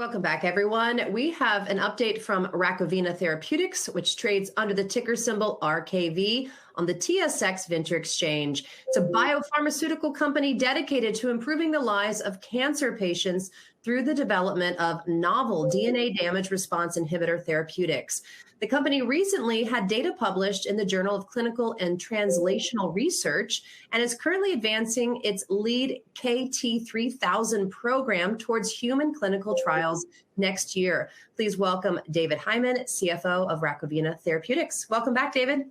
Welcome back, everyone. We have an update from Rakovina Therapeutics, which trades under the ticker symbol RKV on the TSX Venture Exchange. It's a biopharmaceutical company dedicated to improving the lives of cancer patients through the development of novel DNA damage response inhibitor therapeutics. The company recently had data published in the Journal of Clinical and Translational Research and is currently advancing its lead KT-3000 program towards human clinical trials next year. Please welcome David Hyman, CFO of Rakovina Therapeutics. Welcome back, David.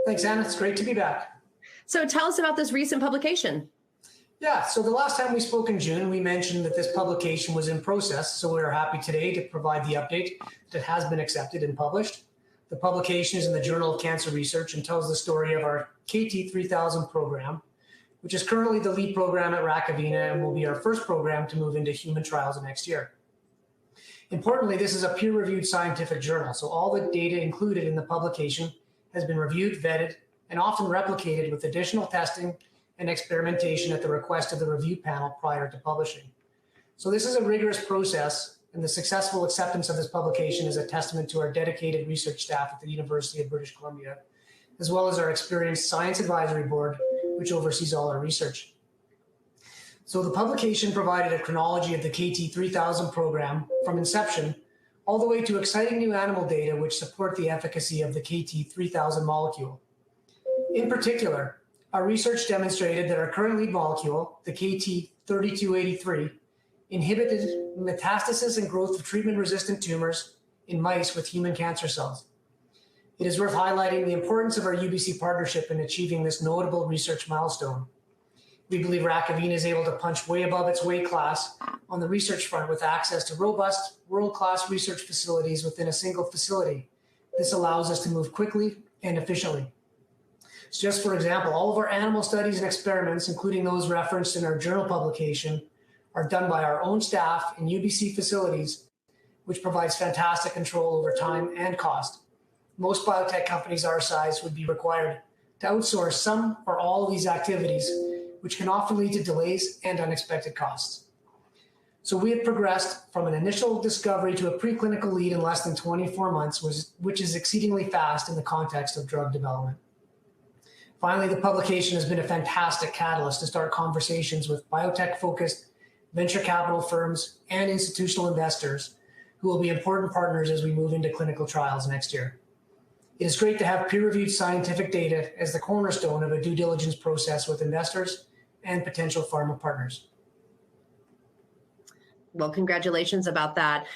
Thanks, Anna. It's great to be back. So tell us about this recent publication. Yeah, so the last time we spoke in June, we mentioned that this publication was in process, so we are happy today to provide the update that has been accepted and published. The publication is in the Journal of Cancer Research and tells the story of our KT-3000 program, which is currently the lead program at Rakovina and will be our first program to move into human trials next year. Importantly, this is a peer-reviewed scientific journal, so all the data included in the publication has been reviewed, vetted, and often replicated with additional testing and experimentation at the request of the review panel prior to publishing. So this is a rigorous process, and the successful acceptance of this publication is a testament to our dedicated research staff at the University of British Columbia, as well as our experienced Science Advisory Board, which oversees all our research. So the publication provided a chronology of the KT-3000 program from inception all the way to exciting new animal data which support the efficacy of the KT-3000 molecule. In particular, our research demonstrated that our current lead molecule, the KT-3283, inhibited metastasis and growth of treatment-resistant tumors in mice with human cancer cells. It is worth highlighting the importance of our UBC partnership in achieving this notable research milestone. We believe Rakovina is able to punch way above its weight class on the research front with access to robust, world-class research facilities within a single facility. This allows us to move quickly and efficiently. So just for example, all of our animal studies and experiments, including those referenced in our journal publication, are done by our own staff in UBC facilities, which provides fantastic control over time and cost. Most biotech companies our size would be required to outsource some or all of these activities, which can often lead to delays and unexpected costs. So we have progressed from an initial discovery to a preclinical lead in less than 24 months, which is exceedingly fast in the context of drug development. Finally, the publication has been a fantastic catalyst to start conversations with biotech-focused venture capital firms and institutional investors who will be important partners as we move into clinical trials next year. It is great to have peer-reviewed scientific data as the cornerstone of a due diligence process with investors and potential pharma partners. Well, congratulations about that.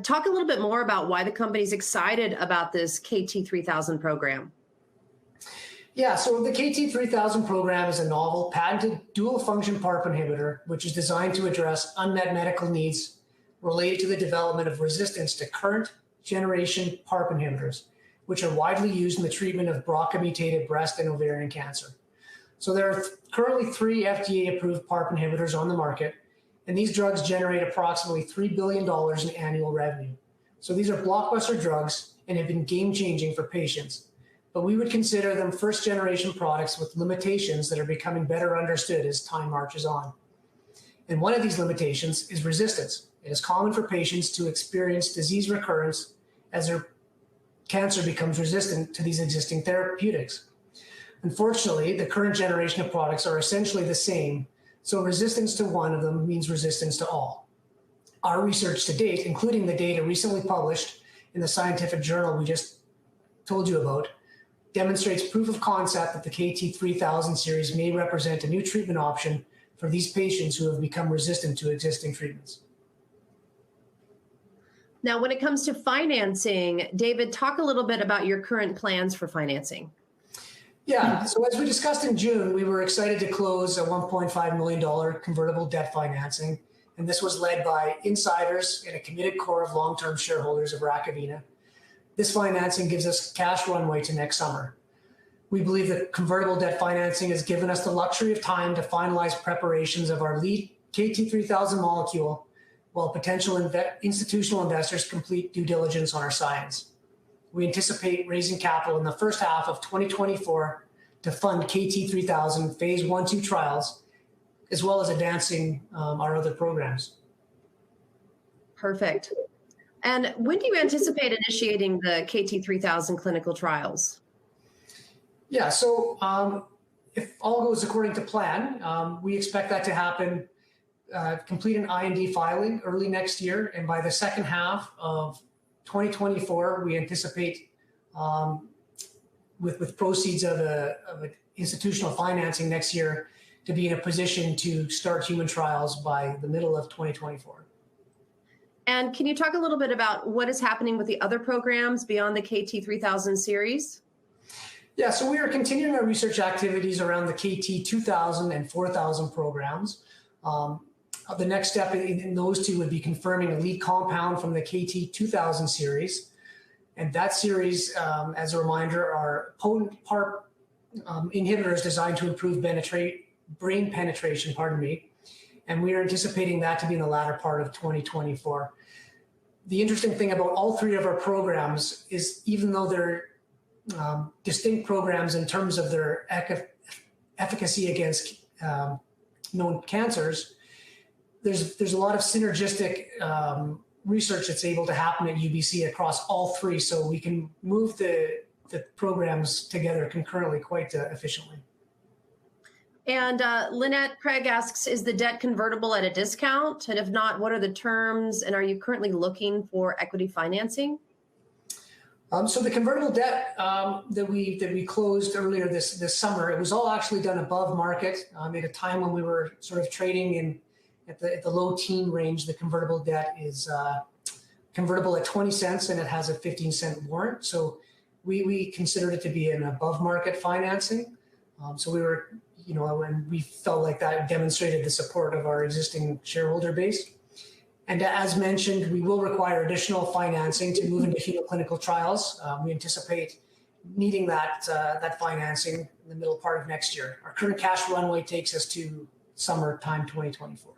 Talk a little bit more about why the company's excited about this KT-3000 program. Yeah, so the KT-3000 program is a novel, patented dual-function PARP inhibitor, which is designed to address unmet medical needs related to the development of resistance to current generation PARP inhibitors, which are widely used in the treatment of BRCA-mutated breast and ovarian cancer. So there are currently 3 FDA-approved PARP inhibitors on the market, and these drugs generate approximately $3 billion in annual revenue. So these are blockbuster drugs and have been game-changing for patients, but we would consider them first-generation products with limitations that are becoming better understood as time marches on. And one of these limitations is resistance. It is common for patients to experience disease recurrence as their cancer becomes resistant to these existing therapeutics. Unfortunately, the current generation of products are essentially the same, so resistance to one of them means resistance to all. Our research to date, including the data recently published in the scientific journal we just told you about, demonstrates proof of concept that the KT-3000 series may represent a new treatment option for these patients who have become resistant to existing treatments. Now, when it comes to financing, David, talk a little bit about your current plans for financing. Yeah, so as we discussed in June, we were excited to close a $1.5 million convertible debt financing, and this was led by insiders and a committed core of long-term shareholders of Rakovina. This financing gives us cash runway to next summer. We believe that convertible debt financing has given us the luxury of time to finalize preparations of our lead KT-3000 molecule, while potential institutional investors complete due diligence on our science. We anticipate raising capital in the first half of 2024 to fund KT-3000 phase 1/2 trials, as well as advancing our other programs. Perfect. And when do you anticipate initiating the KT-3000 clinical trials? Yeah, so if all goes according to plan, we expect that to happen, complete an IND filing early next year. And by the second half of 2024, we anticipate, with proceeds of an institutional financing next year, to be in a position to start human trials by the middle of 2024. And can you talk a little bit about what is happening with the other programs beyond the KT-3000 series? Yeah, so we are continuing our research activities around the KT-2000 and 4000 programs. The next step in those two would be confirming a lead compound from the KT-2000 series. And that series, as a reminder, are potent PARP inhibitors designed to improve brain penetration, and we are anticipating that to be in the latter part of 2024. The interesting thing about all three of our programs is, even though they're distinct programs in terms of their efficacy against known cancers, there's a lot of synergistic research that's able to happen at UBC across all three, so we can move the programs together concurrently quite efficiently. And Lynette Craig asks, is the debt convertible at a discount? And if not, what are the terms? And are you currently looking for equity financing? So the convertible debt that we closed earlier this summer, it was all actually done above market at a time when we were sort of trading at the low teen range. The convertible debt is convertible at 20 cents, and it has a 15-cent warrant. So we considered it to be an above market financing. So we were, and we felt like that demonstrated the support of our existing shareholder base. And as mentioned, we will require additional financing to move into human clinical trials. We anticipate needing that financing in the middle part of next year. Our current cash runway takes us to summertime 2024.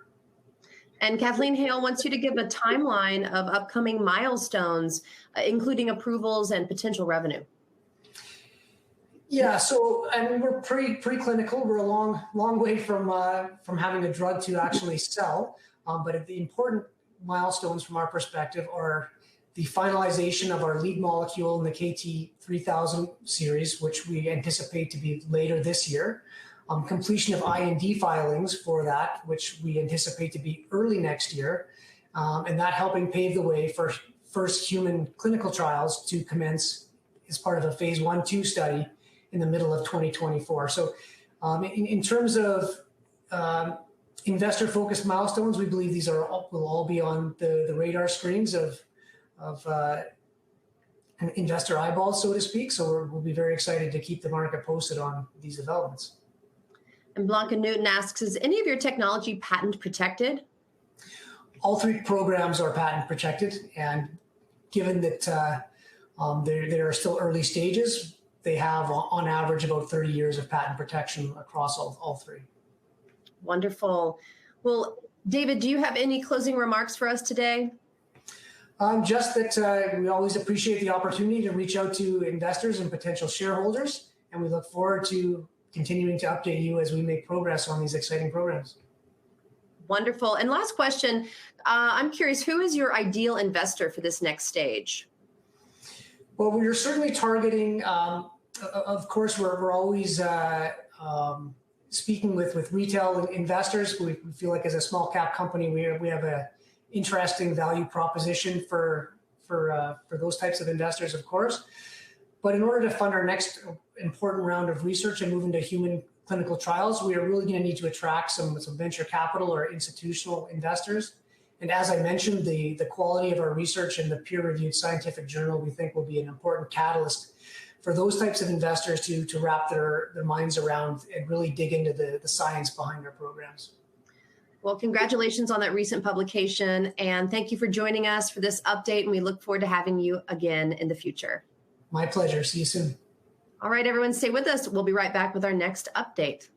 And Kathleen Hale wants you to give a timeline of upcoming milestones, including approvals and potential revenue. Yeah, so we're preclinical. We're a long way from having a drug to actually sell. But the important milestones from our perspective are the finalization of our lead molecule in the KT-3000 series, which we anticipate to be later this year. Completion of IND filings for that, which we anticipate to be early next year, and that helping pave the way for first human clinical trials to commence as part of a phase 1/2 study in the middle of 2024. So in terms of investor-focused milestones, we believe these will all be on the radar screens of investor eyeballs, so to speak. So we'll be very excited to keep the market posted on these developments. And Blanca Newton asks, is any of your technology patent protected? All three programs are patent protected, and given that they are still early stages, they have on average about 30 years of patent protection across all three. Wonderful. Well, David, do you have any closing remarks for us today? Just that we always appreciate the opportunity to reach out to investors and potential shareholders, and we look forward to continuing to update you as we make progress on these exciting programs. Wonderful. And last question, I'm curious, who is your ideal investor for this next stage? Well, we're certainly targeting, of course, we're always speaking with retail investors. We feel like as a small cap company, we have an interesting value proposition for those types of investors, of course. But in order to fund our next important round of research and move into human clinical trials, we are really going to need to attract some venture capital or institutional investors. And as I mentioned, the quality of our research and the peer-reviewed scientific journal, we think will be an important catalyst for those types of investors to wrap their minds around and really dig into the science behind our programs. Well, congratulations on that recent publication. And thank you for joining us for this update. And we look forward to having you again in the future. My pleasure. See you soon. All right, everyone, stay with us. We'll be right back with our next update.